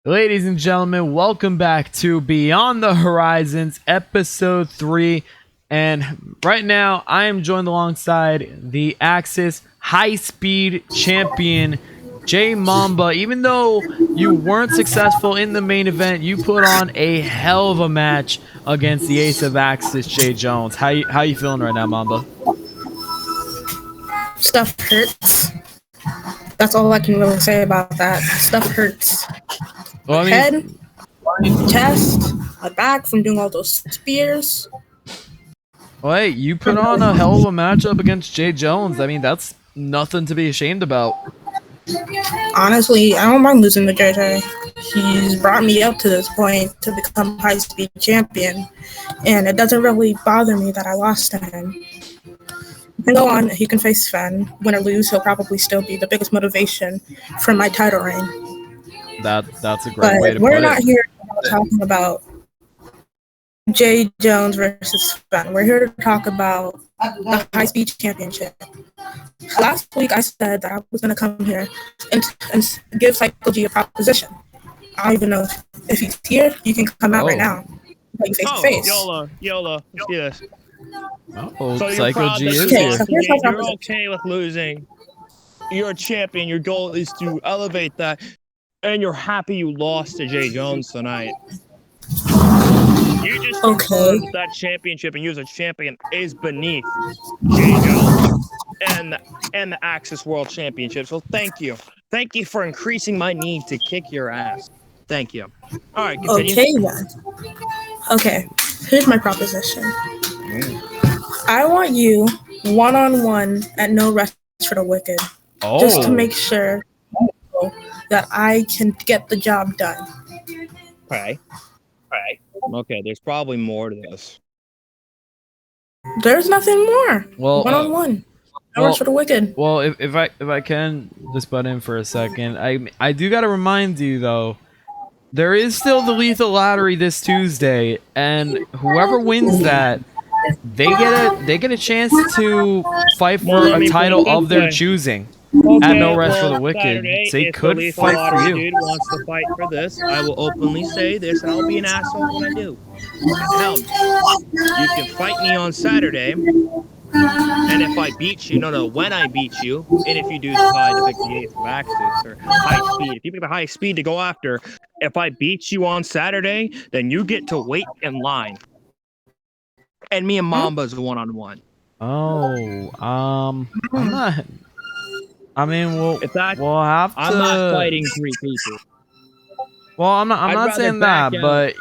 Ladies and gentlemen, welcome back to Beyond the Horizons, episode 3. And right now, I am joined alongside the Axis High Speed Champion, Jay Mamba. Even though you weren't successful in the main event, you put on a hell of a match against the Ace of Axis, Jay Jones. How you feeling right now, Mamba? Stuff hurts. That's all I can really say about that. Stuff hurts. Well, My head, my chest, my back from doing all those spears. well, hey, you put on a hell of a matchup against Jay Jones. I mean, that's nothing to be ashamed about. Honestly, I don't mind losing to JJ. He's brought me up to this point to become high speed champion, and it doesn't really bother me that I lost to him. He can go on, he can face Sven. Win or lose, he'll probably still be the biggest motivation for my title reign. That's a great way But to we're put not it. here talking about Jay Jones versus Sven. We're here to talk about the High Speed Championship. Last week I said that I was going to come here and give Psycho G a proposition. I don't even know if he's here. You can come out right now. Like face to face. YOLO. Let's do this. Oh, So you're Psycho proud G that is you here. lost So the here's my game. You're proposition. okay with losing. You're a champion. Your goal is to elevate that, and you're happy you lost to Jay Jones tonight. You just Okay. confirmed that championship, and you as a champion is beneath Jay Jones and the Axis World Championship. So thank you for increasing my need to kick your ass. Thank you. All right, continue. Okay then. Okay, here's my proposition. I want you one-on-one at No Rest for the Wicked. Just to Oh, make sure that I can get the job done. Okay. Okay, there's probably more to this. There's nothing more. well, One-on-one. No well- Rest for the Wicked. well. If I can just butt in for a second, I do got to remind you though, there is still the Lethal Lottery this Tuesday, and whoever wins that, they get a chance to fight Well, for let a me put title it this of their way. choosing. Okay, No Rest for well, the Wicked. Saturday, They if could the Lethal fight for Lottery you. dude wants to fight for this, I will openly say this, and I'll be an asshole when I do. Hell, you can fight me on Saturday, and if I beat you, when I beat you, and if you do decide to pick the Ace of Axis or high speed, if you pick the high speed to go after, if I beat you on Saturday, then you get to wait in line. And me and Mamba's one-on-one. Oh, I'm not. I mean, If that, we'll have to. I'm not fighting 3 people. Well, I'm I'd not rather saying back that, out. but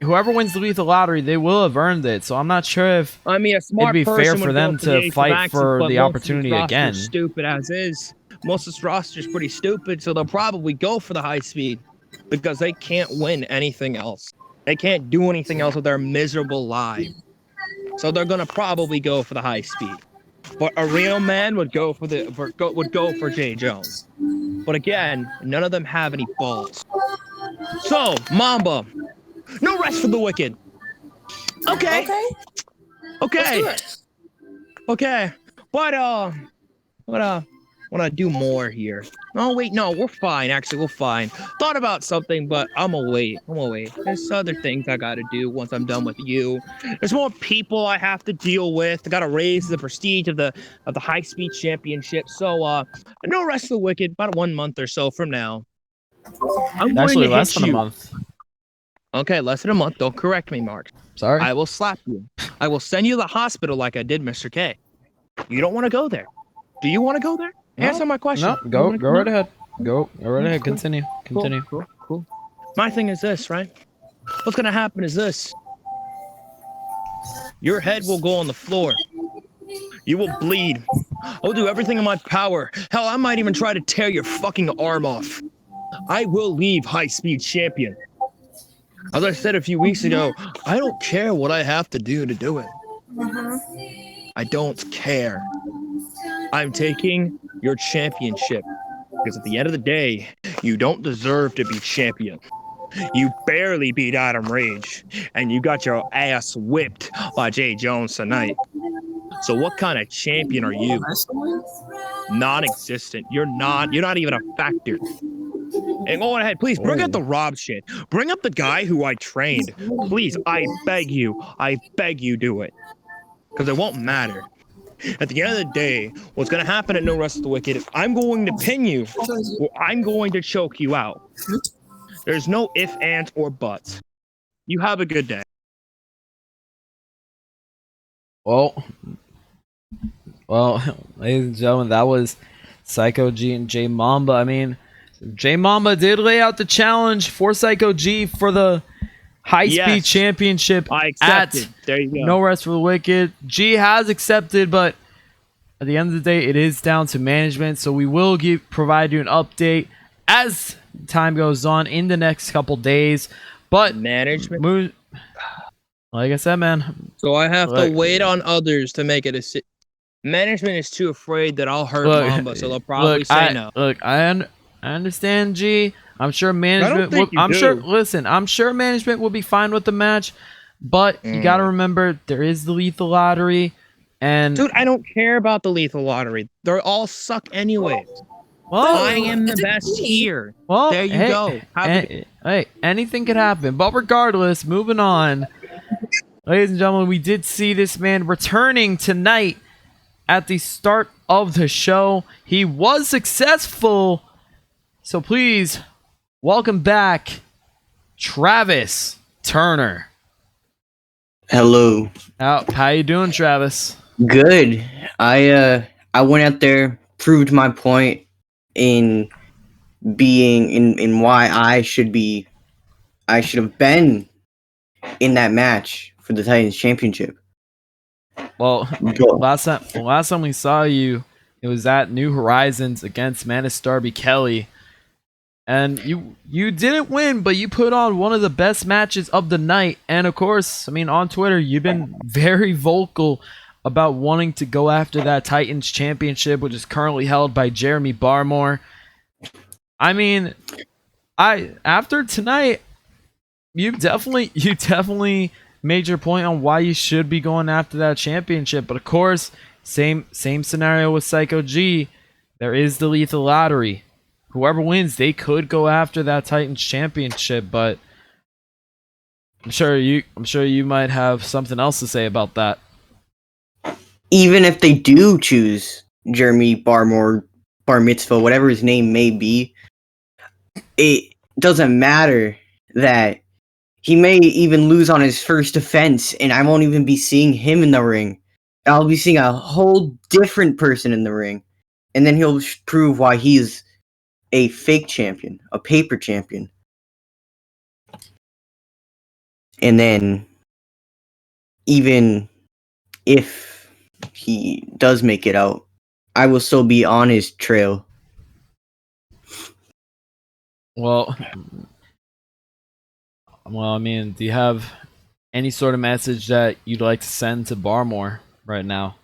whoever wins the Lethal Lottery, they will have earned it. So I'm not sure if I mean, a smart be fair person for would them go to the Ace of fight Axis, for but the most of opportunity this roster's again. Stupid as is. Most of this roster's pretty stupid, so they'll probably go for the high speed because they can't win anything else. They can't do anything else with their miserable lives. So they're gonna probably go for the high speed. But a real man would go for Jay Jones. But again, none of them have any balls. So Mamba, no rest for the wicked. Okay. Let's do it. Okay, but wanna do more here. Oh wait, no, we're fine. Actually, we're fine. Thought about something, but I'm gonna wait. There's other things I gotta do once I'm done with you. There's more people I have to deal with. I gotta raise the prestige of the high speed championship. So no rest of the wicked. About 1 month or so from now, I'm going Actually, to less hit than a you. month. Okay, less than a month. Don't correct me, Mark. Sorry. I will slap you. I will send you to the hospital like I did Mr. K. You don't want to go there. Do you want to go there? No, Answer my question. No, You go wanna- right ahead. Go right ahead. Cool. Continue. Cool. My thing is this, right? What's gonna happen is this. Your head will go on the floor. You will bleed. I'll do everything in my power. Hell, I might even try to tear your fucking arm off. I will leave High Speed Champion. As I said a few weeks ago, I don't care what I have to do to do it. I don't care. I'm taking your championship because at the end of the day, you don't deserve to be champion. You barely beat Adam Rage, and you got your ass whipped by Jay Jones tonight. So what kind of champion are you? Non-existent. You're not even a factor. And go on ahead, please bring up the Rob shit. Bring up the guy who I trained. Please, I beg you, do it. Because it won't matter. At the end of the day, what's going to happen at No Rest for the Wicked, I'm going to pin you, or I'm going to choke you out. There's no ifs, ands, or buts. You have a good day. Well, ladies and gentlemen, that was Psycho G and J Mamba. I mean, J Mamba did lay out the challenge for Psycho G for the High Speed Championship I accepted. There you go. No Rest for the Wicked. G has accepted, but at the end of the day, it is down to management. So we will provide you an update as time goes on in the next couple days. But management, like I said, man. So I have to wait on others to make a decision. Management is too afraid that I'll hurt Mamba, so they'll probably say no. Look, I understand, G. I'm sure management. I'm sure management will be fine with the match, but you got to remember there is the lethal lottery, and dude, I don't care about the lethal lottery. They're all suck anyways. Well, I am the best here. Well, there you go. Hey, anything could happen. But regardless, moving on, ladies and gentlemen, we did see this man returning tonight at the start of the show. He was successful, so please. Welcome back, Travis Turner. Hello. How you doing, Travis? Good. I went out there, proved my point in being in why I should have been in that match for the Titans Championship. Well, last time we saw you, it was at New Horizons against Manus Darby Kelly. And you didn't win, but you put on one of the best matches of the night. And of course, I mean, on Twitter, you've been very vocal about wanting to go after that Titans Championship, which is currently held by Jeremy Barmore. I mean, after tonight, you definitely made your point on why you should be going after that championship. But of course, same scenario with Psycho G. There is the lethal lottery. Whoever wins, they could go after that Titans Championship, but I'm sure you might have something else to say about that. Even if they do choose Jeremy Barmore, Bar Mitzvah, whatever his name may be, it doesn't matter that he may even lose on his first defense, and I won't even be seeing him in the ring. I'll be seeing a whole different person in the ring, and then he'll prove why he's a fake champion, a paper champion. And then, even if he does make it out, I will still be on his trail. Well, I mean, do you have any sort of message that you'd like to send to Barmore right now?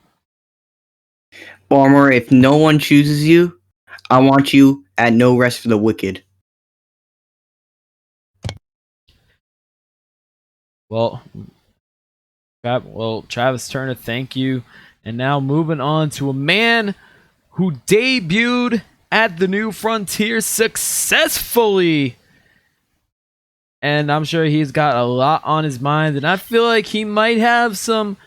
Barmore, if no one chooses you, I want you at No Rest for the Wicked. Well, Travis Turner, thank you. And now moving on to a man who debuted at the New Frontier successfully. And I'm sure he's got a lot on his mind. And I feel like he might have some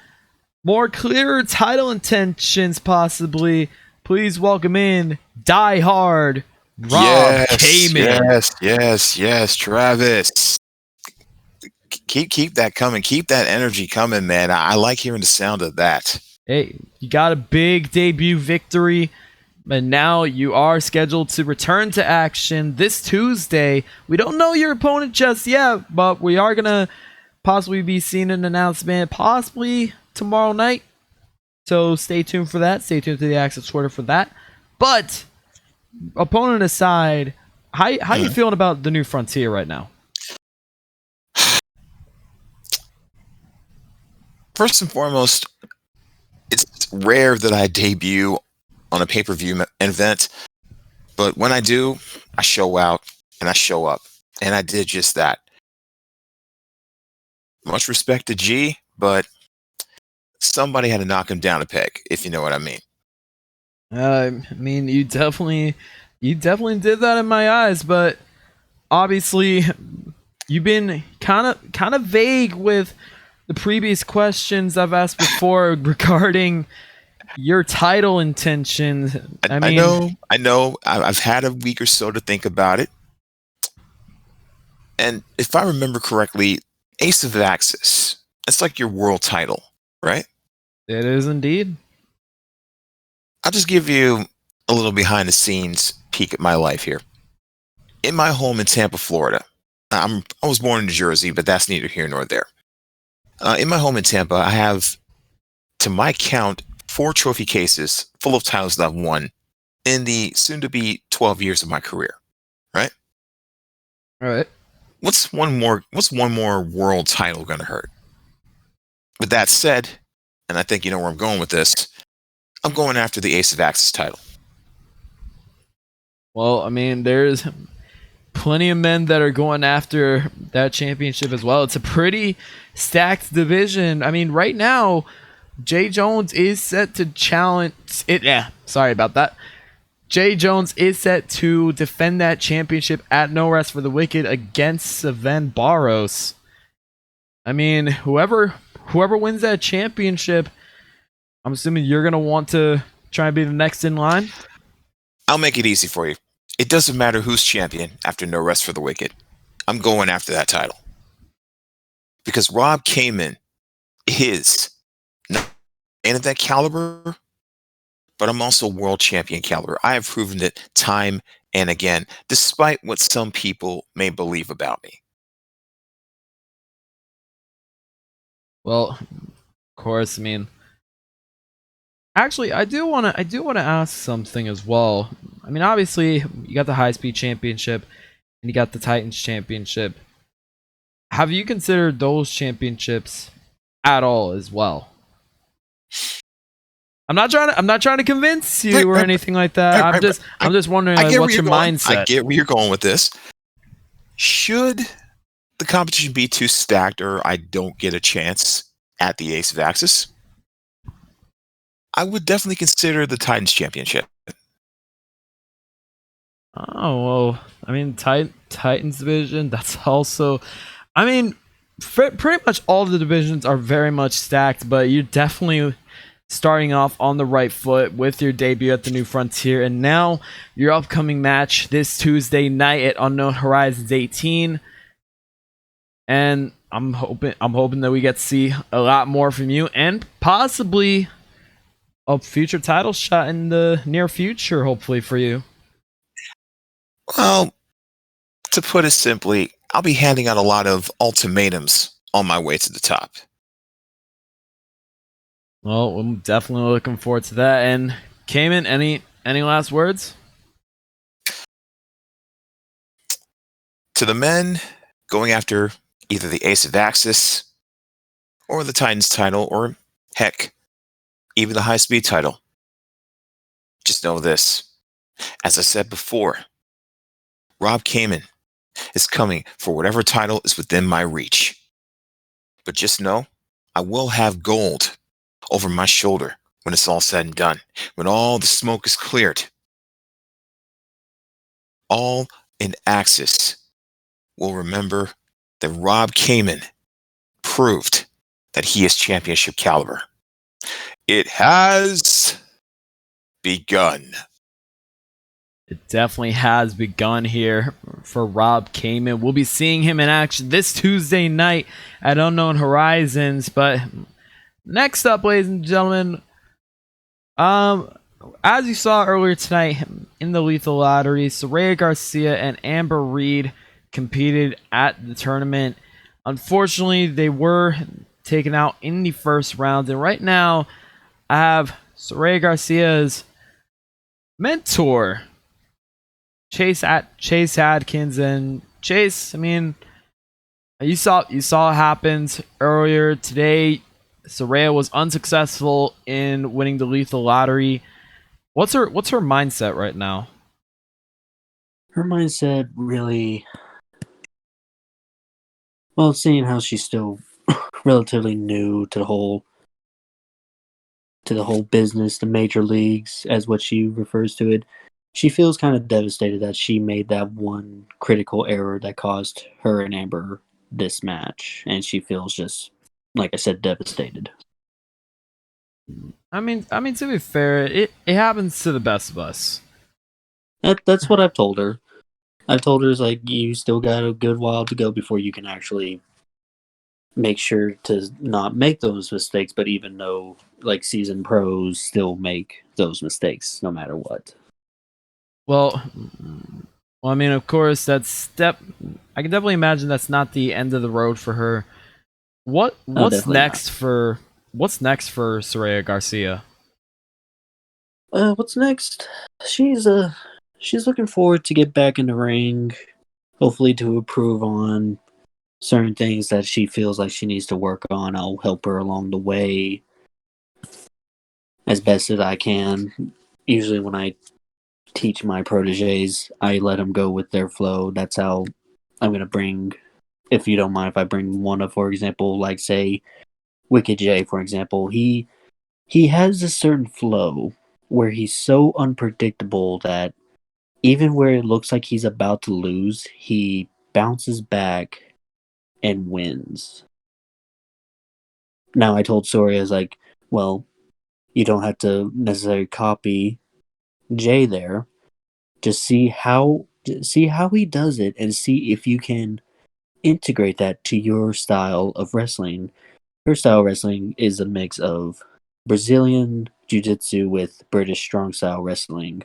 more clearer title intentions, possibly. Please welcome in Die Hard Rob Kamen. Yes, Travis. Keep that coming. Keep that energy coming, man. I like hearing the sound of that. Hey, you got a big debut victory, and now you are scheduled to return to action this Tuesday. We don't know your opponent just yet, but we are going to possibly be seeing an announcement possibly tomorrow night. So stay tuned for that. Stay tuned to the Access Twitter for that. But opponent aside, how you feeling about the New Frontier right now? First and foremost, it's rare that I debut on a pay-per-view event, but when I do, I show out and I show up, and I did just that. Much respect to G, but somebody had to knock him down a peg, if you know what I mean. I mean, you definitely You definitely did that in my eyes, but obviously you've been kind of vague with the previous questions I've asked before regarding your title intentions. I mean, I know. I've had a week or so to think about it. And if I remember correctly, Ace of Axis, it's like your world title, right? it is indeed. I'll just give you a little behind the scenes peek at my life here. In my home in Tampa, Florida, I was born in New Jersey, but that's neither here nor there. In my home in Tampa, I have, to my count, 4 trophy cases full of titles that I've won in the soon-to-be 12 years of my career. Right? All right. What's one more world title going to hurt? With that said, and I think you know where I'm going with this, I'm going after the Ace of Axis title. Well, I mean, there's plenty of men that are going after that championship as well. It's a pretty stacked division. I mean, right now, Jay Jones is set to challenge it. Yeah, sorry about that. Jay Jones is set to defend that championship at No Rest for the Wicked against Sven Barros. I mean, whoever wins that championship, I'm assuming you're gonna want to try and be the next in line. I'll make it easy for you. It doesn't matter who's champion after No Rest for the Wicked. I'm going after that title. Because Rob Kamen is not of that caliber, but I'm also world champion caliber. I have proven it time and again, despite what some people may believe about me. Well, of course, I mean, actually, I do want to ask something as well. I mean, obviously, you got the High Speed Championship and you got the Titans Championship. Have you considered those championships at all as well? I'm not trying to convince you or anything like that. I'm just wondering, like, what's your mindset? I get where you're going with this. Should the competition be too stacked or I don't get a chance at the Ace of Axis, I would definitely consider the Titans Championship. Oh, well, I mean, Titans division, that's also, I mean, pretty much all of the divisions are very much stacked, but you're definitely starting off on the right foot with your debut at the New Frontier, and now your upcoming match this Tuesday night at Unknown Horizons 18. And I'm hoping that we get to see a lot more from you and possibly a future title shot in the near future, hopefully, for you. Well, to put it simply, I'll be handing out a lot of ultimatums on my way to the top. Well, I'm definitely looking forward to that. And Kamen, any last words? To the men going after either the Ace of Axis or the Titans title, or heck, even the High Speed title, just know this. As I said before, Rob Kamen is coming for whatever title is within my reach. But just know, I will have gold over my shoulder when it's all said and done. When all the smoke is cleared, all in Axis will remember that Rob Kamen proved that he is championship caliber. It has begun. It definitely has begun here for Rob Kamen. We'll be seeing him in action this Tuesday night at Unknown Horizons. But next up, ladies and gentlemen, as you saw earlier tonight in the Lethal Lottery, Soraya Garcia and Amber Reed competed at the tournament. Unfortunately, they were taken out in the first round. And right now, I have Soraya Garcia's mentor, Chase Adkins. And Chase, I mean, you saw what happens earlier today. Soraya was unsuccessful in winning the Lethal Lottery. What's her mindset right now? Her mindset really, well, seeing how she's still relatively new to the whole business, the major leagues, as what she refers to it, she feels kind of devastated that she made that one critical error that caused her and Amber this match, and she feels just, like I said, devastated. I mean, to be fair, it happens to the best of us. That's what I've told her. I've told her, it's like, you still got a good while to go before you can actually make sure to not make those mistakes, but even though, like, seasoned pros still make those mistakes no matter what. Well, I mean, of course, I can definitely imagine that's not the end of the road for her. What's definitely next for Soraya Garcia? What's next? She's looking forward to get back in the ring, hopefully to improve on certain things that she feels like she needs to work on. I'll help her along the way as best as I can. Usually when I teach my proteges, I let them go with their flow. That's how I'm going to bring, if you don't mind if I bring one up, for example, like say Wicked J, for example, he has a certain flow where he's so unpredictable that even where it looks like he's about to lose, he bounces back and wins. Now I told Soria, I was like, well, you don't have to necessarily copy Jay there. Just see how he does it and see if you can integrate that to your style of wrestling. Her style of wrestling is a mix of Brazilian jiu-jitsu with British strong style wrestling.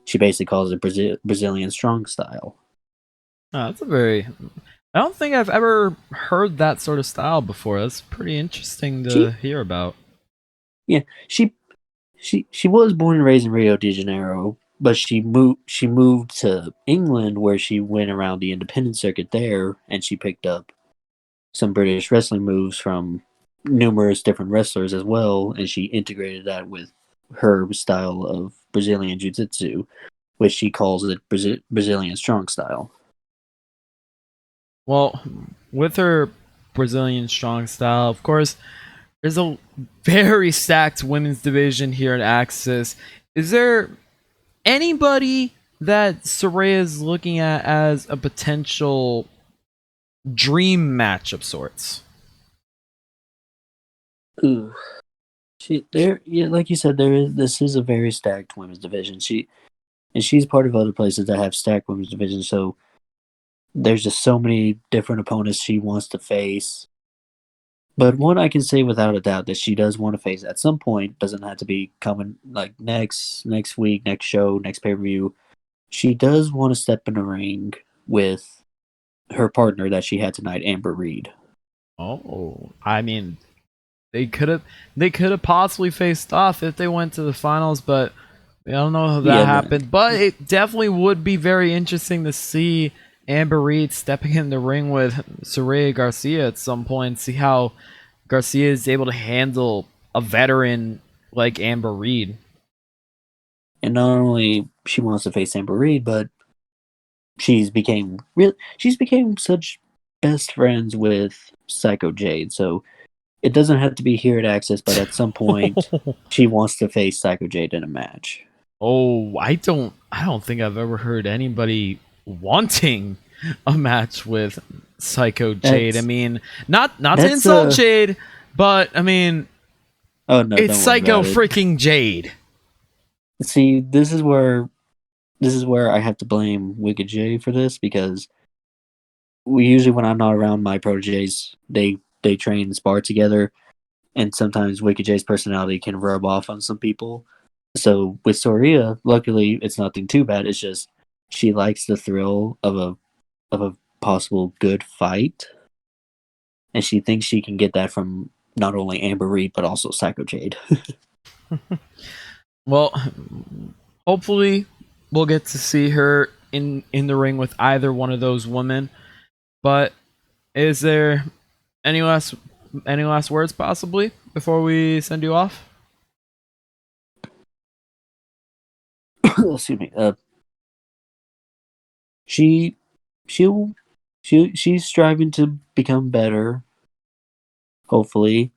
She basically calls it Brazilian strong style. That's a very. I don't think I've ever heard that sort of style before. That's pretty interesting to hear about. Yeah, she was born and raised in Rio de Janeiro, but she moved to England where she went around the independent circuit there, and she picked up some British wrestling moves from numerous different wrestlers as well, and she integrated that with her style of Brazilian jiu-jitsu, which she calls it Brazilian strong style. Well, with her Brazilian strong style, of course, there's a very stacked women's division here at Axis. Is there anybody that Soraya is looking at as a potential dream match of sorts? Ooh. Like you said, this is a very stacked women's division. She's part of other places that have stacked women's divisions, so there's just so many different opponents she wants to face. But one I can say without a doubt that she does want to face at some point, doesn't have to be coming like next week, next show, next pay-per-view. She does want to step in the ring with her partner that she had tonight, Amber Reed. Oh, I mean, they could have possibly faced off if they went to the finals, but I don't know how that happened. But it definitely would be very interesting to see Amber Reed stepping in the ring with Soraya Garcia at some point, see how Garcia is able to handle a veteran like Amber Reed. And not only she wants to face Amber Reed, but she's became such best friends with Psycho Jade. So it doesn't have to be here at Access, but at some point she wants to face Psycho Jade in a match. Oh, I don't think I've ever heard anybody wanting a match with Psycho Jade. I mean, not to insult Jade, but I mean, it's Psycho freaking Jade. See, this is where I have to blame Wicked J for this, because we usually, when I'm not around my proteges, they train and spar together, and sometimes Wicked J's personality can rub off on some people. So with Soria, luckily it's nothing too bad. It's just she likes the thrill of a possible good fight, and she thinks she can get that from not only Amber Reed but also Psycho Jade. Well, hopefully we'll get to see her in the ring with either one of those women. But is there any last words possibly before we send you off? Excuse me. She's striving to become better. Hopefully,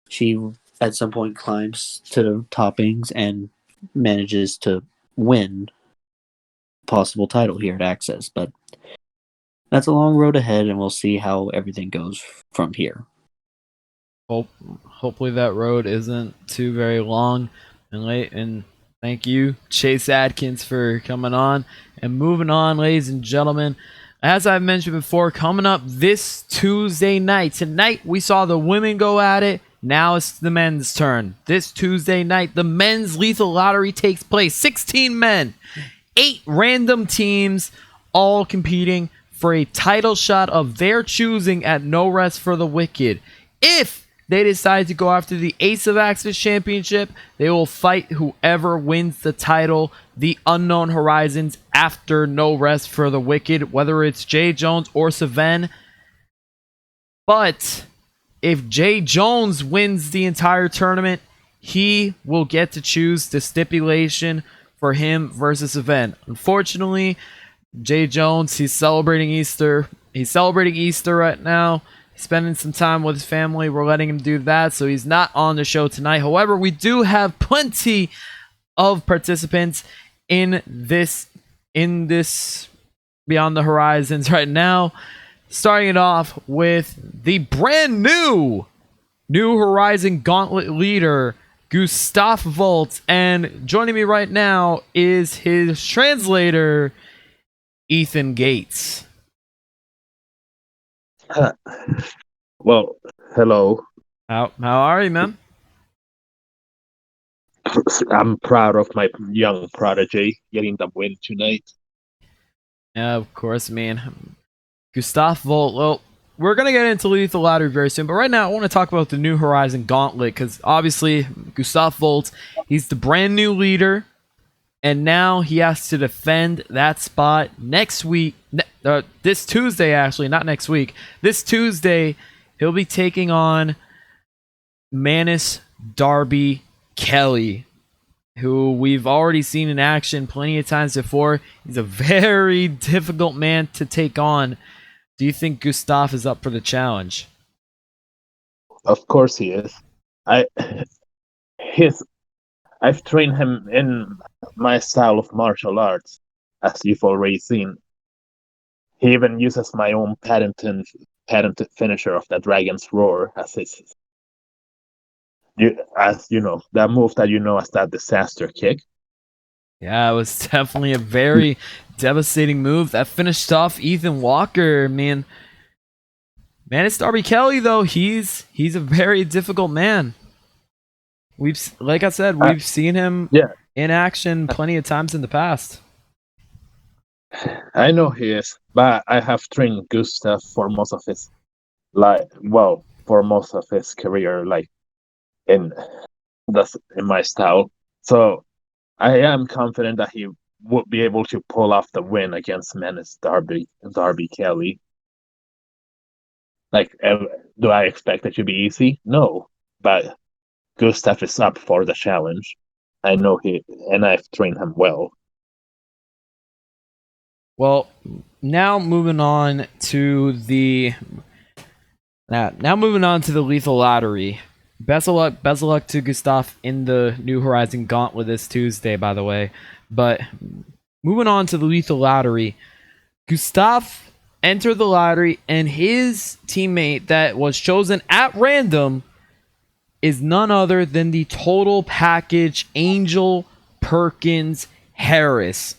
she at some point climbs to the toppings and manages to win possible title here at Access. But that's a long road ahead, and we'll see how everything goes from here. Hopefully that road isn't too very long and late. And thank you, Chase Adkins, for coming on. And moving on, ladies and gentlemen, as I've mentioned before, coming up this Tuesday night. Tonight we saw the women go at it. Now it's the men's turn. This Tuesday night, the men's lethal lottery takes place. 16 men, 8 random teams, all competing for a title shot of their choosing at No Rest for the Wicked. If they decide to go after the Ace of Access Championship, they will fight whoever wins the title, the Unknown Horizons, after No Rest for the Wicked, whether it's Jay Jones or Seven. But if Jay Jones wins the entire tournament, he will get to choose the stipulation for him versus Seven. Unfortunately, Jay Jones, he's celebrating Easter. He's celebrating Easter right now. Spending some time with his family. We're letting him do that, so he's not on the show tonight. However, we do have plenty of participants in this Beyond the Horizons right now. Starting it off with the brand new New Horizon Gauntlet leader, Gustav Volt, and joining me right now is his translator, Ethan Gates. Well, hello. How are you, man? I'm proud of my young prodigy getting the win tonight. Yeah, of course, man. Gustav Volt. Well, we're going to get into Lethal Lottery very soon, but right now I want to talk about the New Horizon Gauntlet, because obviously Gustav Volt, he's the brand new leader, and now he has to defend that spot next week. This Tuesday, actually, not next week. This Tuesday, he'll be taking on Manus Darby Kelly, who we've already seen in action plenty of times before. He's a very difficult man to take on. Do you think Gustav is up for the challenge? Of course he is. I've trained him in my style of martial arts, as you've already seen. He even uses my own patented finisher of the Dragon's Roar as his, that move that you know as that disaster kick. Yeah, it was definitely a very devastating move that finished off Ethan Walker. Man, it's Darby Kelly though. He's a very difficult man. Like I said, we've seen him in action plenty of times in the past. I know he is, but I have trained Gustav for most of his career, in my style. So I am confident that he would be able to pull off the win against Manus Darby Kelly. Do I expect it to be easy? No, but Gustav is up for the challenge. I know and I've trained him well. Well, now moving on to the Lethal Lottery. Best of luck to Gustav in the New Horizon Gauntlet this Tuesday, by the way. But moving on to the Lethal Lottery, Gustav entered the lottery, and his teammate that was chosen at random is none other than the total package Angel Perkins Harris.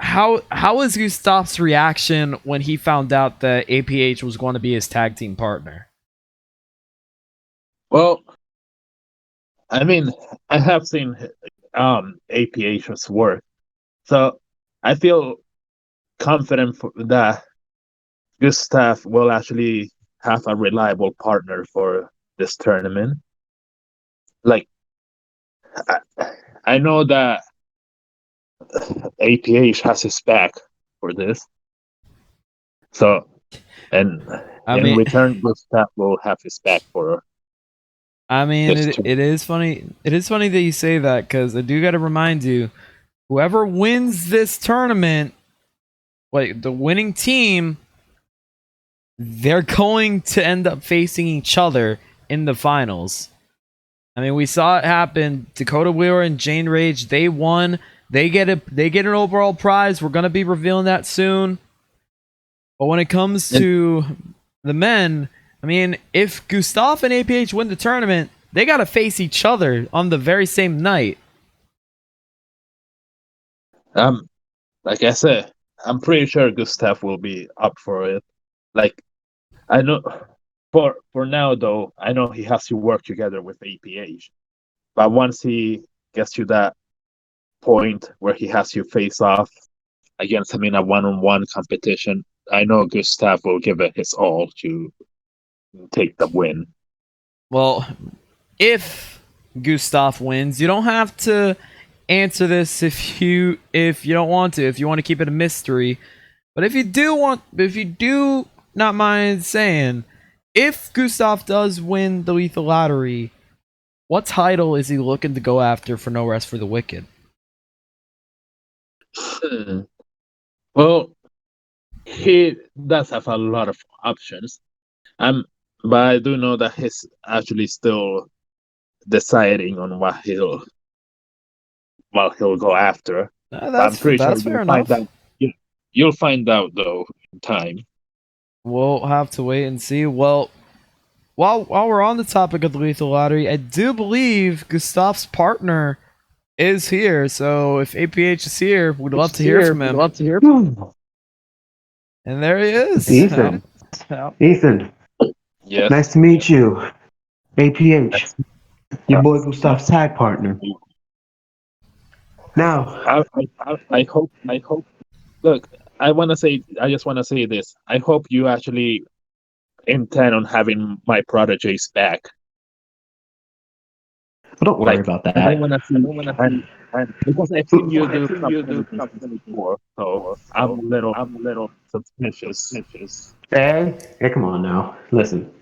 How was Gustav's reaction when he found out that APH was going to be his tag team partner? Well, I mean, I have seen APH's work, so I feel confident that Gustav will actually have a reliable partner for this tournament. I know that APH has his back for this, so in return, Gustav will have his back for. I mean, it is funny. It is funny that you say that, because I do got to remind you, whoever wins this tournament, the winning team, they're going to end up facing each other in the finals. I mean, we saw it happen. Dakota Wheeler and Jane Rage, they won They get an overall prize. We're gonna be revealing that soon. But when it comes to the men, I mean, if Gustav and APH win the tournament, they gotta face each other on the very same night. Like I said, I'm pretty sure Gustav will be up for it. Like, I know for now though, I know he has to work together with APH. But once he gets to that point where he has to face off against him in a one-on-one competition, I know Gustav will give it his all to take the win. Well, if Gustav wins, you don't have to answer this if you don't want to. If you want to keep it a mystery, but if you do not mind saying, if Gustav does win the Lethal Lottery, what title is he looking to go after for No Rest for the Wicked? Well, he does have a lot of options. But I do know that he's actually still deciding on what he'll go after. I'm pretty sure fair you'll find enough. out. You'll find out though in time. We'll have to wait and see. Well, while we're on the topic of the Lethal Lottery, I do believe Gustav's partner is here. So if APH is here, we'd love to hear from him. And there he is. Ethan. Ethan. Yes. Nice to meet you. APH. Your boy Gustav's tag partner. Now, I hope. Look, I just want to say this. I hope you actually intend on having my prodigies back. don't worry about that. I want to see, and because I've seen you do something before, so I'm a little suspicious. Hey, come on now. Listen.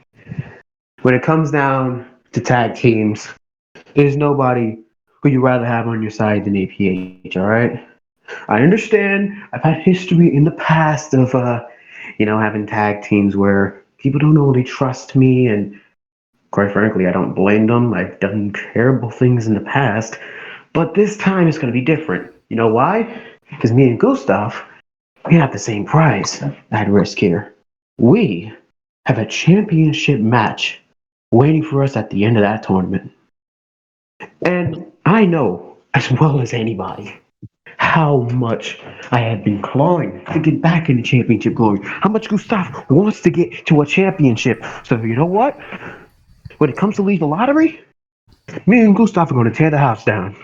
When it comes down to tag teams, there's nobody who you'd rather have on your side than APH, alright? I understand I've had history in the past of having tag teams where people don't really trust me, and quite frankly, I don't blame them. I've done terrible things in the past, but this time it's going to be different. You know why? Because me and Gustav, we have the same prize at risk here. We have a championship match waiting for us at the end of that tournament. And I know, as well as anybody, how much I have been clawing to get back into championship glory. How much Gustav wants to get to a championship. So you know what? When it comes to Lethal Lottery, me and Gustav are going to tear the house down.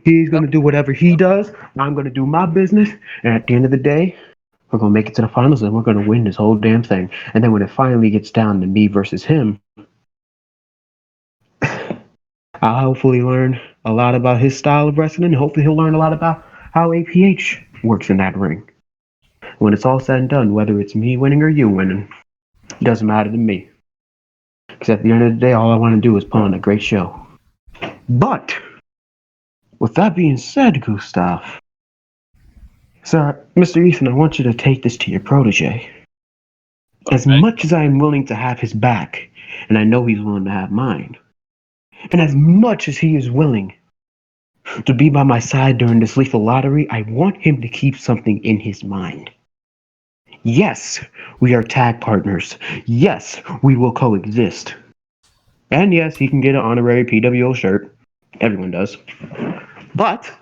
He's going to do whatever he does. I'm going to do my business. And at the end of the day, we're going to make it to the finals and we're going to win this whole damn thing. And then when it finally gets down to me versus him, I'll hopefully learn a lot about his style of wrestling, and hopefully he'll learn a lot about how APH works in that ring. When it's all said and done, whether it's me winning or you winning, it doesn't matter to me. Because at the end of the day, all I want to do is put on a great show. But, with that being said, Gustav, sir, Mr. Ethan, I want you to take this to your protege. Okay. As much as I am willing to have his back, and I know he's willing to have mine, and as much as he is willing to be by my side during this Lethal Lottery, I want him to keep something in his mind. Yes, we are tag partners. Yes, we will coexist. And yes, he can get an honorary PWO shirt. Everyone does. But,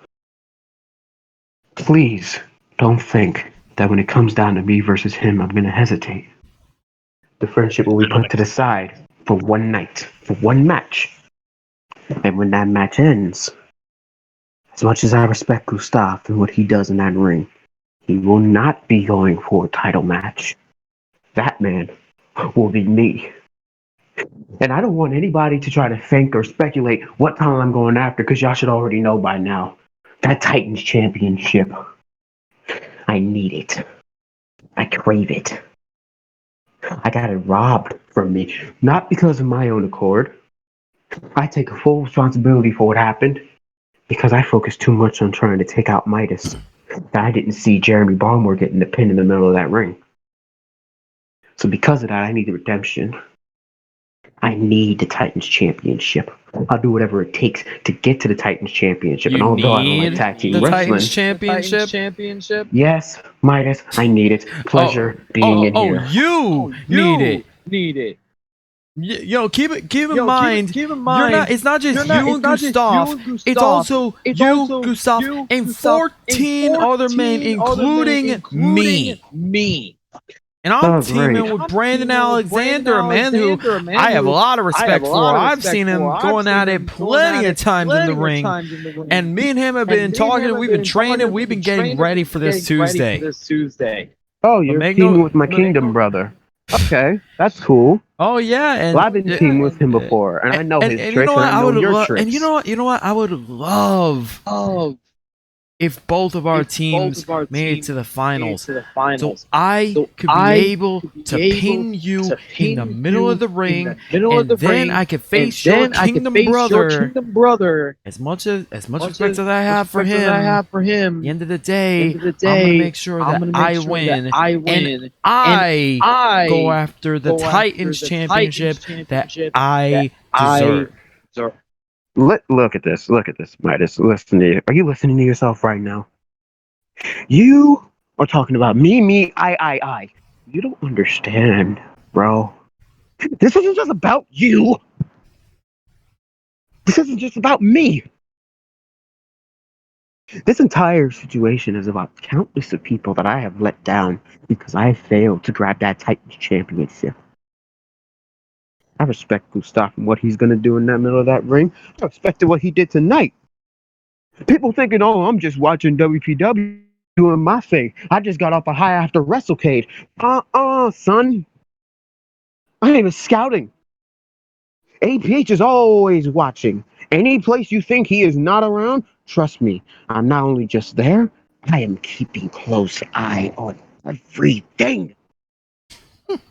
please don't think that when it comes down to me versus him, I'm going to hesitate. The friendship will be put to the side for one night, for one match. And when that match ends, as much as I respect Gustav and what he does in that ring, he will not be going for a title match. That man will be me. And I don't want anybody to try to think or speculate what title I'm going after, because y'all should already know by now. That Titans Championship. I need it. I crave it. I got it robbed from me. Not because of my own accord. I take full responsibility for what happened because I focused too much on trying to take out Midas. That I didn't see Jeremy Barmore getting the pin in the middle of that ring. So because of that, I need the redemption. I need the Titans Championship. I'll do whatever it takes to get to the Titans Championship. And You although I don't like need tag team the wrestling, Titans Championship. yes, Midas, I need it. Pleasure being in here. You need it. Need it. Yo, keep in mind. You're not. It's not just you and Gustav. It's also you, Gustav, and 14 other men, including me. And I'm Oh, teaming great. with Brandon Alexander, man, who I have a lot of respect for. I've seen him going at it plenty of times in the ring. And me and him have been talking. We've been training. We've been getting ready for this Tuesday. Oh, you're Make teaming no- with my Kingdom brother. Okay, that's cool. Oh yeah, and Well, I've been teamed with him before, and I know his and tricks, you know what? and I know your love. tricks. And you know what? I would love if both of our teams made it to the finals. So I could be able to pin you in the middle of the ring, and then I could face your Kingdom brother. As much respect as I have for him, at the end of the day, I'm gonna make sure that I win, and I go after the Titans Championship that I deserve. Look at this, Midas. Listen to you. Are you listening to yourself right now? You are talking about me, I. You don't understand, bro. This isn't just about you. This isn't just about me. This entire situation is about countless of people that I have let down because I failed to grab that Titans Championship. I respect Gustav and what he's going to do in the middle of that ring. I respected what he did tonight. People thinking, oh, I'm just watching WPW doing my thing. I just got off a high after WrestleCade. Son. I ain't even scouting. APH is always watching. Any place you think he is not around, trust me, I'm not only just there, I am keeping close eye on everything.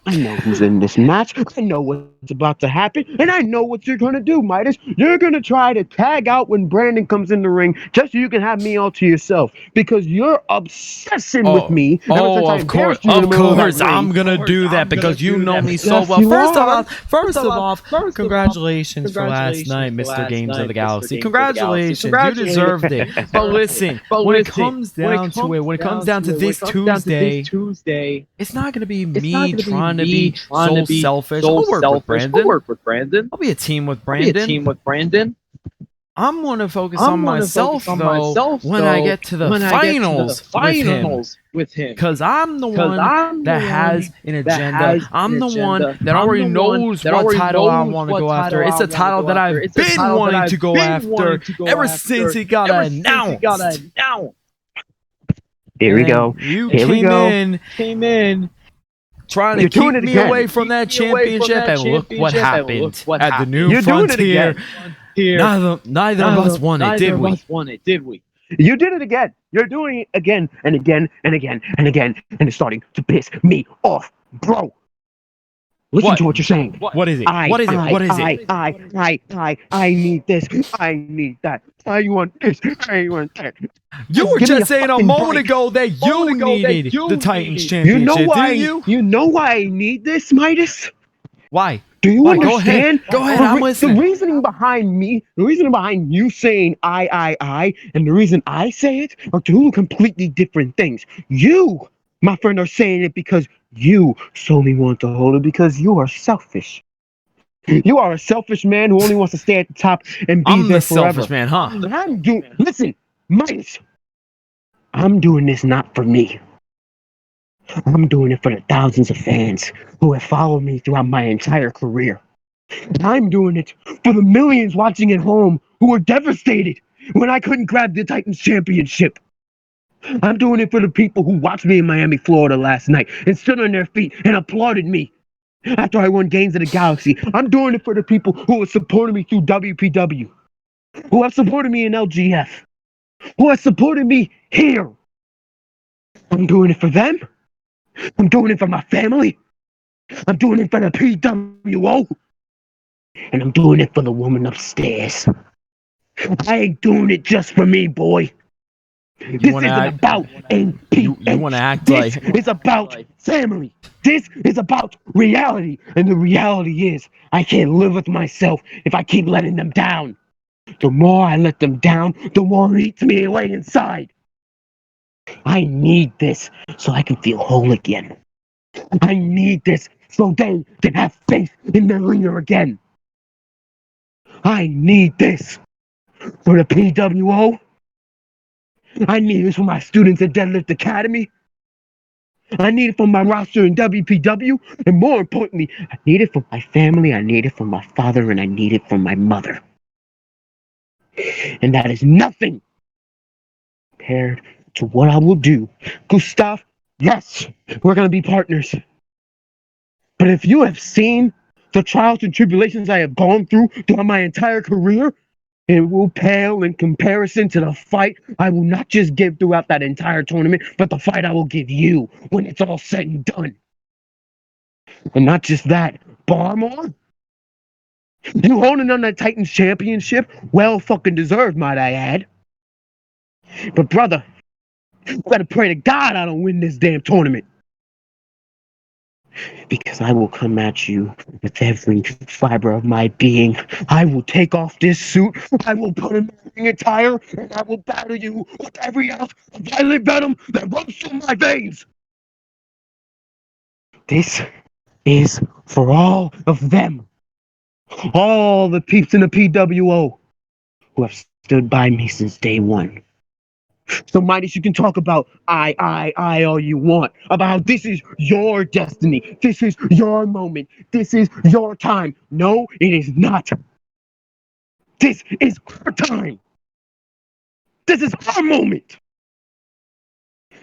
I know who's in this match. I know what's about to happen, and I know what you're gonna do, Midas. You're gonna try to tag out when Brandon comes in the ring, just so you can have me all to yourself. Because you're obsessing with me. Of course, I'm gonna do that because you know me so well. First of all, congratulations for last night, Mr. Games of the Galaxy. Congratulations, you deserved it. But listen, when it comes down to this Tuesday, it's not gonna be me trying to be so selfish. I'll work with Brandon. I'll be a team with Brandon. I'm going to focus on myself, though, when I get to the finals with him. Because I'm the one that has an agenda. I'm the one that already knows what title I want to go after. It's a title that I've been wanting to go after ever since it got announced. Here we go. You Here we go. came in trying to keep me away from that championship, and look what happened at the New Frontier. Neither of us won it, did we? You did it again. You're doing it again and again and again and again, and it's starting to piss me off, bro. Listen to what you're saying. What is it? What is it? I need this. I need that. I want this. I want that. You were just saying a moment ago that you needed the Titans Championship, didn't you? You know why I need this, Midas? Why? Do you understand? Go ahead, I'm listening. The reasoning behind you saying I, and the reason I say it are two completely different things. You, my friend, are saying it because you solely want to hold it because you are selfish. You are a selfish man who only wants to stay at the top and be there forever. Selfish man, huh? Listen, Midas. I'm doing this not for me. I'm doing it for the thousands of fans who have followed me throughout my entire career. I'm doing it for the millions watching at home who were devastated when I couldn't grab the Titans Championship. I'm doing it for the people who watched me in Miami, Florida last night and stood on their feet and applauded me after I won Games of the Galaxy. I'm doing it for the people who have supported me through WPW, who have supported me in LGF, who have supported me here. I'm doing it for them. I'm doing it for my family. I'm doing it for the PWO. And I'm doing it for the woman upstairs. I ain't doing it just for me, boy. This wanna isn't act- about NPH. you wanna act this like- is about family. This is about reality. And the reality is, I can't live with myself if I keep letting them down. The more I let them down, the more it eats me away inside. I need this so I can feel whole again. I need this so they can have faith in their leader again. I need this for the PWO. I need this for my students at Deadlift Academy. I need it for my roster in WPW. And more importantly, I need it for my family, I need it for my father, and I need it for my mother. And that is nothing compared to what I will do. Gustav, yes, we're going to be partners. But if you have seen the trials and tribulations I have gone through throughout my entire career, it will pale in comparison to the fight I will not just give throughout that entire tournament, but the fight I will give you when it's all said and done. And not just that, Barmore, you holding on that Titans championship, well fucking deserved, might I add. But brother, you better pray to God I don't win this damn tournament. Because I will come at you with every fiber of my being. I will take off this suit, I will put in my attire, and I will battle you with every ounce of violent venom that runs through my veins. This is for all of them. All the peeps in the PWO who have stood by me since day one. So Midas, you can talk about I all you want. About how this is your destiny. This is your moment. This is your time. No, it is not. This is our time. This is our moment.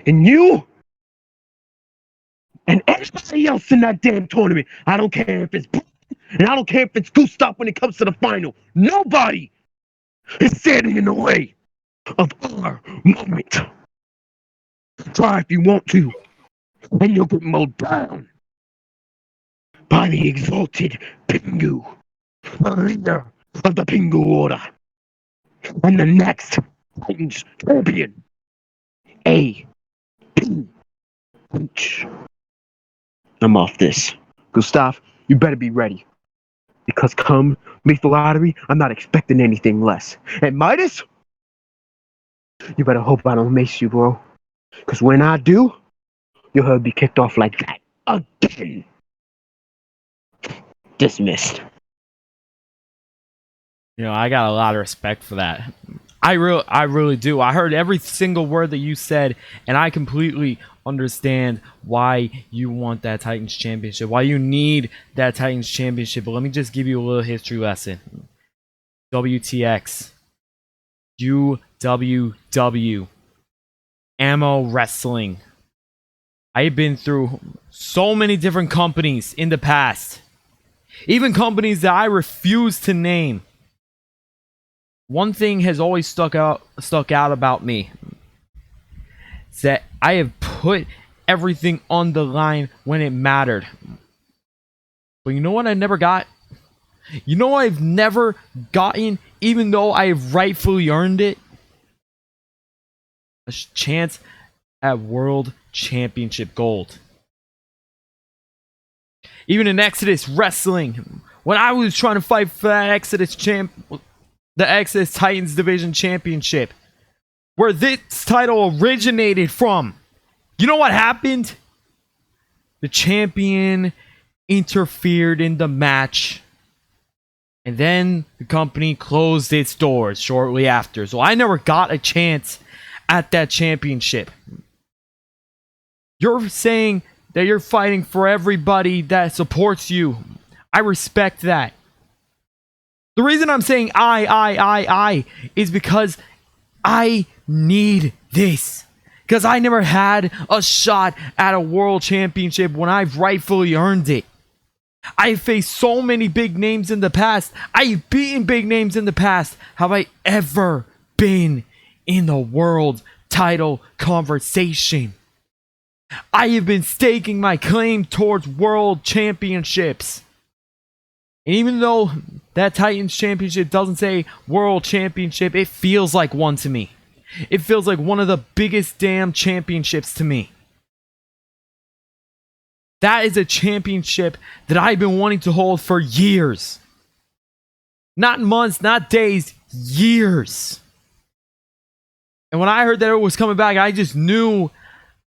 And you and everybody else in that damn tournament, I don't care if it's and I don't care if it's Gustav when it comes to the final. Nobody is standing in the way of our moment. Try if you want to, and you'll get mowed down by the exalted Pingu, the leader of the Pingu Order, and the next Titans champion, APH. I'm off this. Gustav, you better be ready. Because come Lethal Lottery, I'm not expecting anything less. And Midas, you better hope I don't mace you, bro. Because when I do, your head be kicked off like that again. Dismissed. You know, I got a lot of respect for that. I really do. I heard every single word that you said, and I completely understand why you want that Titans championship, why you need that Titans championship. But let me just give you a little history lesson. WTX, UWW, Ammo Wrestling. I've been through so many different companies in the past, even companies that I refuse to name. One thing has always stuck out about me is that I have put everything on the line when it mattered. But you know what I never got? You know what I've never gotten, even though I've rightfully earned it? A chance at World Championship Gold. Even in Exodus Wrestling, when I was trying to fight for that the Exodus Titans Division Championship, where this title originated from, you know what happened? The champion interfered in the match, and then the company closed its doors shortly after. So I never got a chance at that championship. You're saying that you're fighting for everybody that supports you. I respect that. The reason I'm saying I is because I need this. Because I never had a shot at a world championship when I've rightfully earned it. I've faced so many big names in the past. I've beaten big names in the past. Have I ever been in the world title conversation? I have been staking my claim towards world championships. And even though that Titans championship doesn't say world championship, it feels like one to me. It feels like one of the biggest damn championships to me. That is a championship that I've been wanting to hold for years. Not months, not days, years. And when I heard that it was coming back, I just knew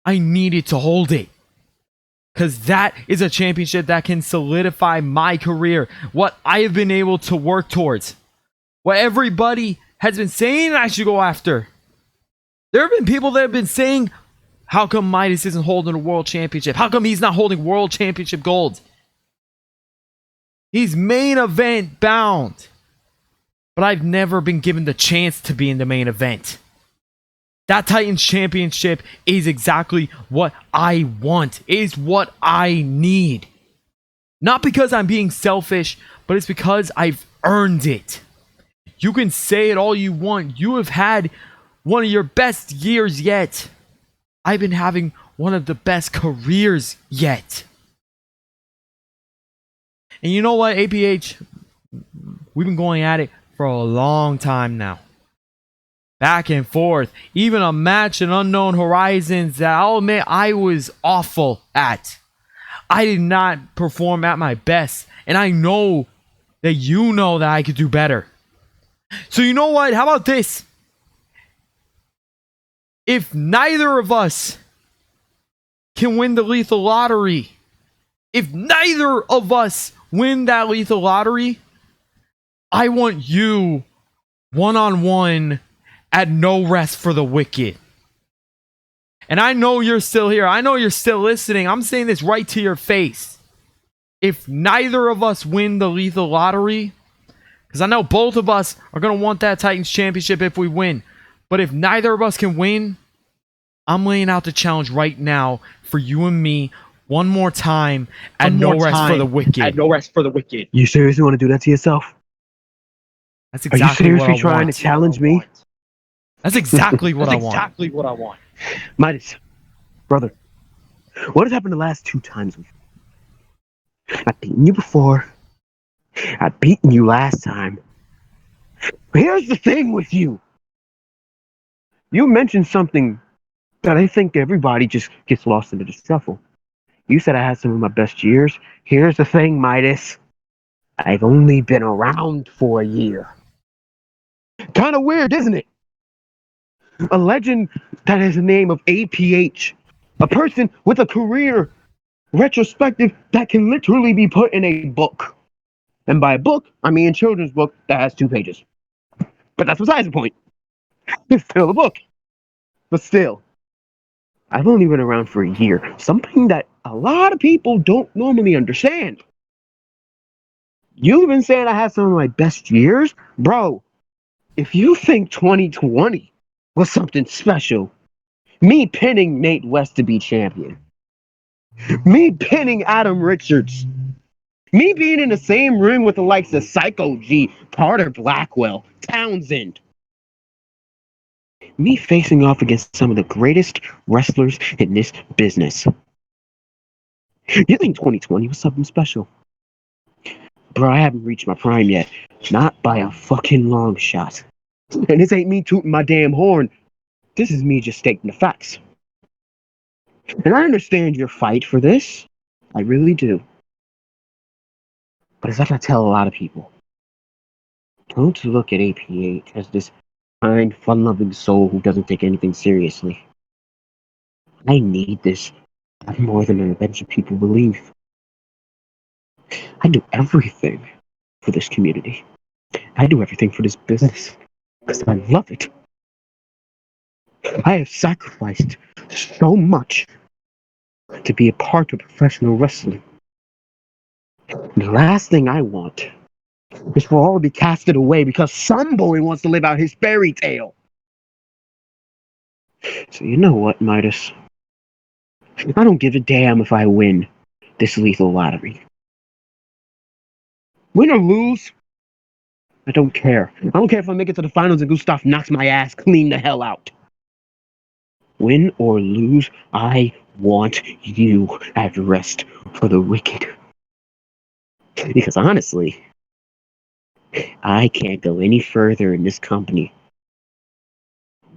I needed to hold it. Because that is a championship that can solidify my career. What I have been able to work towards. What everybody has been saying I should go after. There have been people that have been saying, how come Midas isn't holding a world championship? How come he's not holding world championship gold? He's main event bound. But I've never been given the chance to be in the main event. That Titans championship is exactly what I want. It is what I need. Not because I'm being selfish, but it's because I've earned it. You can say it all you want. You have had one of your best years yet. I've been having one of the best careers yet. And you know what, APH? We've been going at it for a long time now. Back and forth. Even a match in Unknown Horizons that I'll admit I was awful at. I did not perform at my best. And I know that you know that I could do better. So you know what? How about this? If neither of us can win the lethal lottery, if neither of us win that lethal lottery, I want you one-on-one at No Rest for the Wicked. And I know you're still here. I know you're still listening. I'm saying this right to your face. If neither of us win the lethal lottery, because I know both of us are going to want that Titans championship if we win. But if neither of us can win, I'm laying out the challenge right now for you and me one more time at No Rest for the Wicked. At No Rest for the Wicked. You seriously want to do that to yourself? That's Are you exactly what I seriously trying want. to challenge me? That's exactly what I want. Exactly what I want. Midas, brother, what has happened the last 2 times? I've beaten you before. I've beaten you last time. But here's the thing with you. You mentioned something that I think everybody just gets lost into the shuffle. You said I had some of my best years. Here's the thing, Midas. I've only been around for a year. Kind of weird, isn't it? A legend that has the name of APH. A person with a career retrospective that can literally be put in a book. And by a book, I mean a children's book that has 2 pages. But that's besides the point. It's still a book. But still, I've only been around for a year. Something that a lot of people don't normally understand. You've been saying I had some of my best years? Bro, if you think 2020 was something special, me pinning Nate West to be champion, me pinning Adam Richards, me being in the same ring with the likes of Psycho G, Carter Blackwell, Townsend, me facing off against some of the greatest wrestlers in this business. You think 2020 was something special? Bro, I haven't reached my prime yet. Not by a fucking long shot. And this ain't me tooting my damn horn. This is me just stating the facts. And I understand your fight for this. I really do. But as like I tell a lot of people, don't look at APH as this kind, fun-loving soul who doesn't take anything seriously. I need this more than a bunch of people believe. I do everything for this community. I do everything for this business because I love it. I have sacrificed so much to be a part of professional wrestling. The last thing I want is for all to be casted away because some boy wants to live out his fairy tale. So you know what, Midas? I don't give a damn if I win this lethal lottery. Win or lose, I don't care. I don't care if I make it to the finals and Gustav knocks my ass clean the hell out. Win or lose, I want you at Rest for the Wicked. Because honestly, I can't go any further in this company